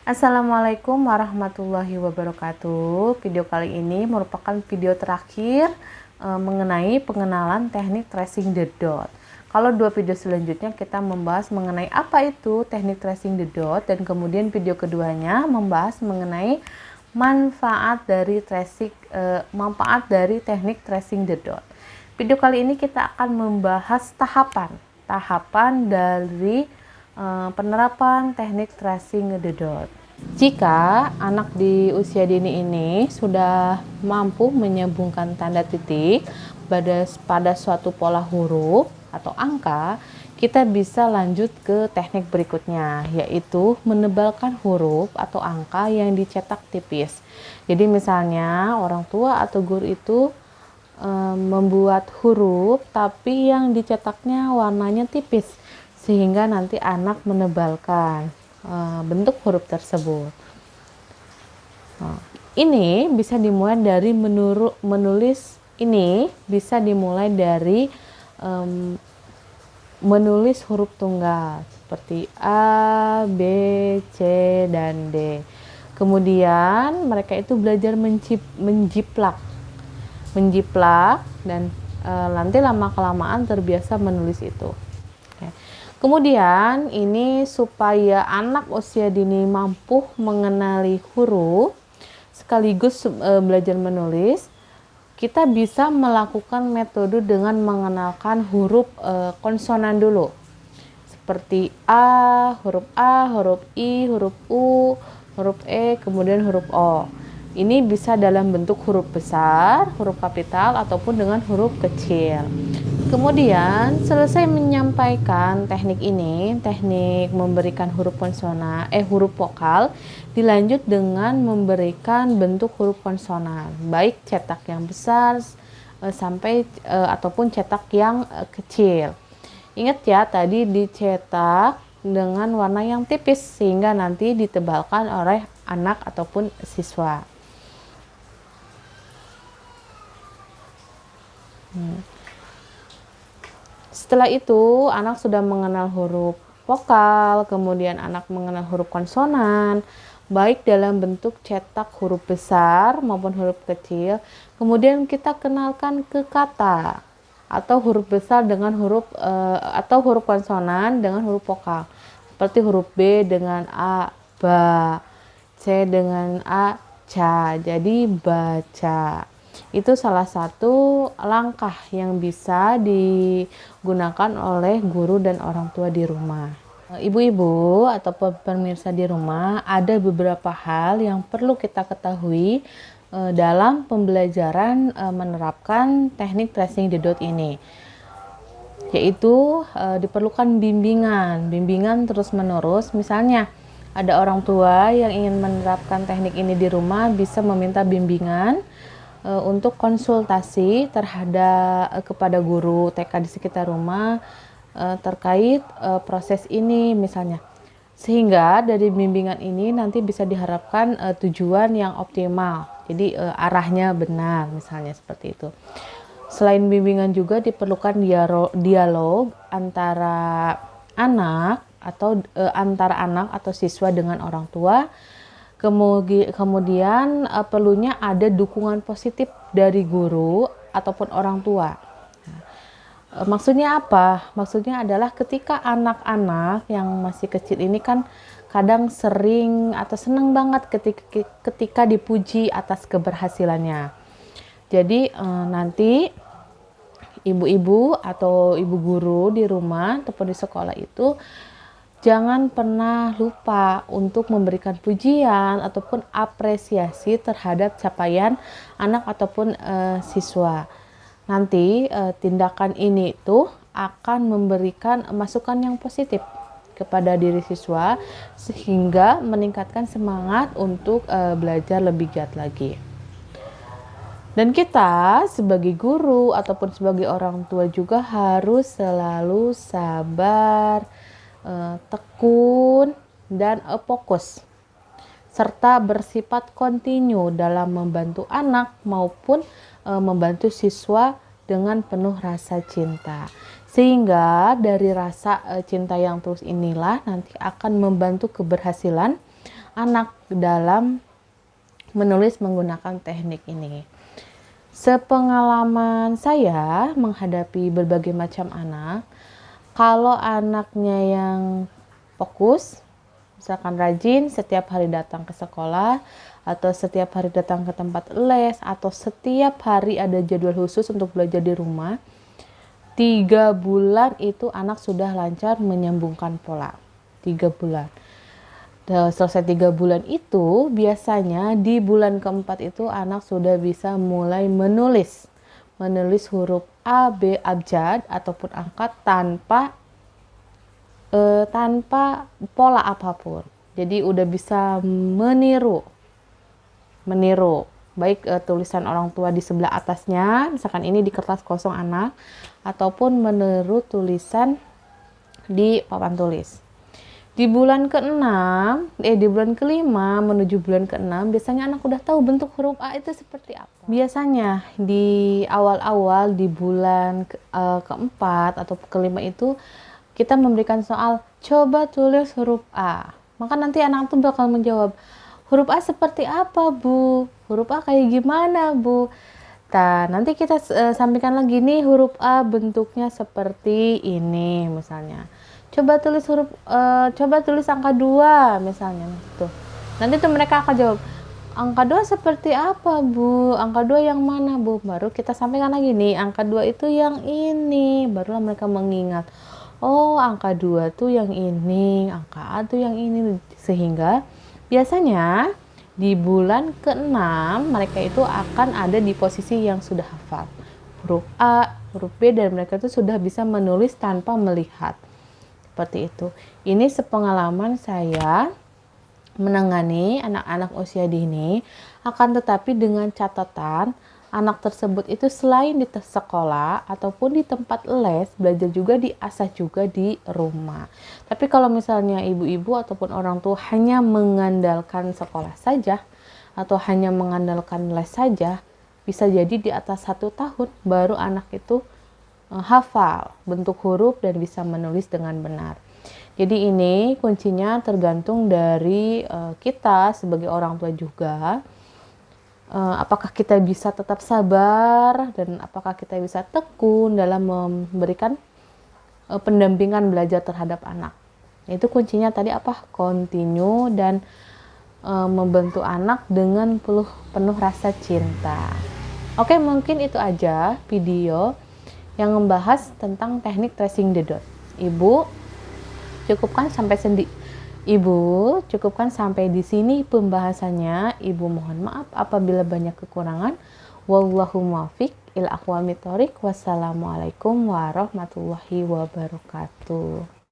Assalamualaikum warahmatullahi wabarakatuh. Video kali ini merupakan video terakhir mengenai pengenalan teknik tracing the dot. Kalau dua video selanjutnya kita membahas mengenai apa itu teknik tracing the dot, dan kemudian video keduanya membahas mengenai manfaat dari teknik tracing the dot. Video kali ini kita akan membahas tahapan dari penerapan teknik tracing the dot. Jika anak di usia dini ini sudah mampu menyambungkan tanda titik pada suatu pola huruf atau angka, kita bisa lanjut ke teknik berikutnya, yaitu menebalkan huruf atau angka yang dicetak tipis. Jadi misalnya orang tua atau guru itu membuat huruf tapi yang dicetaknya warnanya tipis, sehingga nanti anak menebalkan bentuk huruf tersebut. Ini bisa dimulai dari menulis menulis huruf tunggal seperti A, B, C, dan D. Kemudian mereka itu belajar menjiplak dan nanti lama-kelamaan terbiasa menulis itu. Kemudian ini supaya anak usia dini mampu mengenali huruf sekaligus belajar menulis, kita bisa melakukan metode dengan mengenalkan huruf konsonan dulu. Seperti A, huruf I, huruf U, huruf E, kemudian huruf O. Ini bisa dalam bentuk huruf besar, huruf kapital, ataupun dengan huruf kecil. Kemudian selesai menyampaikan teknik memberikan huruf huruf vokal, dilanjut dengan memberikan bentuk huruf konsonan, baik cetak yang besar ataupun cetak yang kecil. Ingat ya, tadi dicetak dengan warna yang tipis sehingga nanti ditebalkan oleh anak ataupun siswa. Setelah itu anak sudah mengenal huruf vokal, kemudian anak mengenal huruf konsonan, baik dalam bentuk cetak huruf besar maupun huruf kecil. Kemudian kita kenalkan ke kata atau huruf besar dengan atau huruf konsonan dengan huruf vokal. Seperti huruf B dengan A, ba, C dengan A, ca, jadi baca. Itu salah satu langkah yang bisa digunakan oleh guru dan orang tua di rumah. Ibu-ibu atau pemirsa di rumah, ada beberapa hal yang perlu kita ketahui dalam pembelajaran menerapkan teknik tracing the dot ini, yaitu diperlukan bimbingan terus-menerus. Misalnya ada orang tua yang ingin menerapkan teknik ini di rumah, bisa meminta bimbingan untuk konsultasi kepada guru TK di sekitar rumah terkait proses ini misalnya, sehingga dari bimbingan ini nanti bisa diharapkan tujuan yang optimal, jadi arahnya benar misalnya seperti itu. Selain bimbingan juga diperlukan dialog antara anak atau siswa dengan orang tua. Kemudian perlunya ada dukungan positif dari guru ataupun orang tua. Maksudnya apa? Maksudnya adalah ketika anak-anak yang masih kecil ini kan kadang sering atau senang banget ketika dipuji atas keberhasilannya. Jadi nanti ibu-ibu atau ibu guru di rumah ataupun di sekolah itu jangan pernah lupa untuk memberikan pujian ataupun apresiasi terhadap capaian anak ataupun siswa. Nanti tindakan ini tuh akan memberikan masukan yang positif kepada diri siswa sehingga meningkatkan semangat untuk belajar lebih giat lagi. Dan kita sebagai guru ataupun sebagai orang tua juga harus selalu sabar, tekun, dan fokus, serta bersifat kontinu dalam membantu anak maupun membantu siswa dengan penuh rasa cinta. Sehingga dari rasa cinta yang terus inilah nanti akan membantu keberhasilan anak dalam menulis menggunakan teknik ini. Sepengalaman saya menghadapi berbagai macam anak, kalau anaknya yang fokus, misalkan rajin setiap hari datang ke sekolah, atau setiap hari datang ke tempat les, atau setiap hari ada jadwal khusus untuk belajar di rumah, 3 bulan itu anak sudah lancar menyambungkan pola. 3 bulan. Selesai 3 bulan itu, biasanya di bulan keempat itu anak sudah bisa mulai menulis huruf A, B, abjad ataupun angka tanpa pola apapun. Jadi udah bisa meniru baik tulisan orang tua di sebelah atasnya, misalkan ini di kertas kosong anak, ataupun meniru tulisan di papan tulis. Di bulan ke-5 menuju bulan ke-6 biasanya anak udah tahu bentuk huruf A itu seperti apa. Biasanya di awal-awal di bulan keempat atau kelima itu kita memberikan soal, coba tulis huruf A. Maka nanti anak itu bakal menjawab, huruf A seperti apa, Bu? Huruf A kayak gimana, Bu? Nah, nanti kita sampaikan lagi nih, huruf A bentuknya seperti ini misalnya. Coba tulis angka 2 misalnya. Tuh. Nanti tuh mereka akan jawab, angka 2 seperti apa, Bu? Angka 2 yang mana, Bu? Baru kita sampaikan lagi nih, angka 2 itu yang ini. Barulah mereka mengingat, oh angka 2 tuh yang ini, angka A tuh yang ini. Sehingga biasanya di bulan ke-6 mereka itu akan ada di posisi yang sudah hafal huruf A, huruf B, dan mereka itu sudah bisa menulis tanpa melihat. Seperti itu. Ini sepengalaman saya menangani anak-anak usia dini, akan tetapi dengan catatan anak tersebut itu selain di sekolah ataupun di tempat les, belajar juga diasah juga di rumah. Tapi kalau misalnya ibu-ibu ataupun orang tua hanya mengandalkan sekolah saja atau hanya mengandalkan les saja, bisa jadi di atas 1 tahun baru anak itu hafal bentuk huruf dan bisa menulis dengan benar. Jadi ini kuncinya tergantung dari kita sebagai orang tua juga. Apakah kita bisa tetap sabar dan apakah kita bisa tekun dalam memberikan pendampingan belajar terhadap anak. Itu kuncinya tadi apa? Continue dan membantu anak dengan penuh rasa cinta. Oke, mungkin itu aja video yang membahas tentang teknik tracing the dot. Ibu cukupkan sampai di sini pembahasannya. Ibu mohon maaf apabila banyak kekurangan. Wallahu muwaffiq ila aqwamit thoriq. Wassalamualaikum warahmatullahi wabarakatuh.